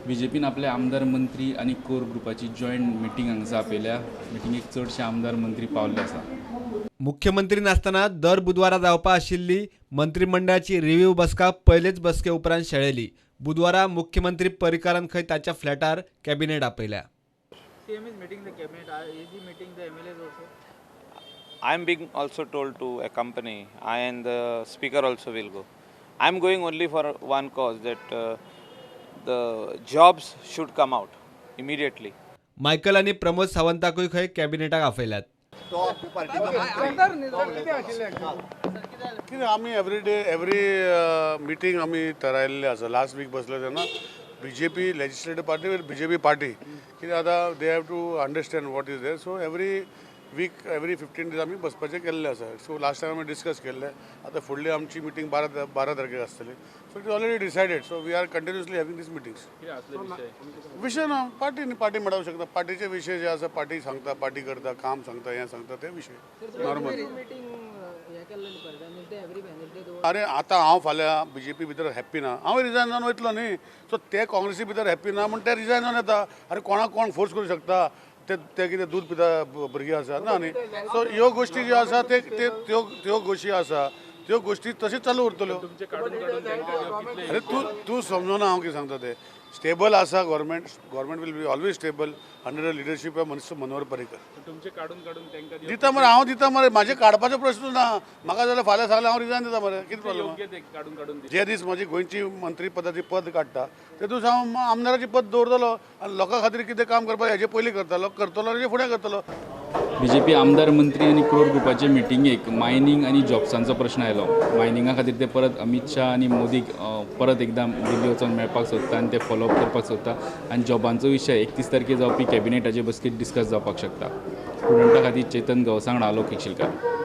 बीजेपीन आपल्या आमदार मंत्री आणि कोर ग्रुपाची जॉईंट मिटींग हांगसा आपयल्या. मिटींगेक चडशे आमदार मंत्री पावले आसा. मुख्यमंत्री नासतना दर बुधवारा जावपा आशिल्ली मंत्रिमंडळाची रिव्ह्यू बसका पयलेच बसके उपरांत शेळयली. बुधवारा मुख्यमंत्री पर्रीकारान खंय ताच्या फ्लॅटार cabinet आपयल्या. CM is meeting the cabinet. Is he meeting the MLAs also? I am being also told to accompany. I and the speaker also will go. I am going only for one cause, that the jobs should come out immediately. Michael आणि प्रमोद सावंताकूय खंय कॅबिनेटाक आपयल्यात. कितें आमी every meeting आमी थारायल्लें आसा. Last weak बसलो तेन्ना BJP legislative party with BJP party कित्याक आतां दे have to understand what is there. So every week every 15 days आमी बसपाचें केल्लें आसा. सो लास्ट टायम आमी डिस्कस केल्लें. आतां फुडली आमची मिटींग 12 तारखेक आसतली. So it is already decided. So we are continuously having these meetings. विशय ना पार्टी मेळोवंक शकता. पार्टीचे विशय जे आसा पार्टी सांगता, पार्टी करता, काम सांगता, हें सांगता ते विशय नॉर्मल. अरे आतां हांव फाल्यां BJP भितर हॅप्पी ना, हांव रिजायन जावन वयतलो न्ही. सो ते काँग्रेसी भितर हॅप्पी ना म्हण ते रिजायन जावन येता. अरे कोणाक कोण फोर्स करूं शकता? ते कितें दूध पिता भुरगीं आसा ना न्ही. सो ह्यो गोश्टी ज्यो आसा त्यो गोश्टी आसा त्यो गोश्टी तशेंच चालू उरतल्यो. अरे तूं समजूना हांव कितें सांगता ते. स्टेबल आसा government will be always stable under the leadership of minister Manohar Parrikar. दिता मरे हांव दिता मरे. म्हाजे काडपाचो प्रश्न ना. म्हाका जाल्यार फाल्यां सांगल्यार हांव रिजायन दिता मरे. कितें प्रॉब्लेम? जे दीस म्हजी गोंयची मंत्री पदाची पद काडटा ते दीस हांव आमदाराची पद दवरतलो आनी लोकां खातीर कितें काम करपाक हेजे पयलीं करतलो हेजे फुडें करतलो. बीजेपी आमदार मंत्री आणि कोर ग्रुपाचे मिटींगेक मायनिंग आणि जॉब्सांचो प्रश्न आयलो. मायनिंगा खातीर ते परत अमित शाह आणि मोदीक परत एकदां दिल्ली वचून मेळपाक सोदता आनी ते फॉलोअप करपाक सोदता. आनी जॉबांचो विशय 31 तारखेर जावपी कॅबिनेटाचे बसकेंत डिस्कस जावपाक शकता. स्टुडंटा खातीर चेतन गवसांगडा, लोक शिलकार.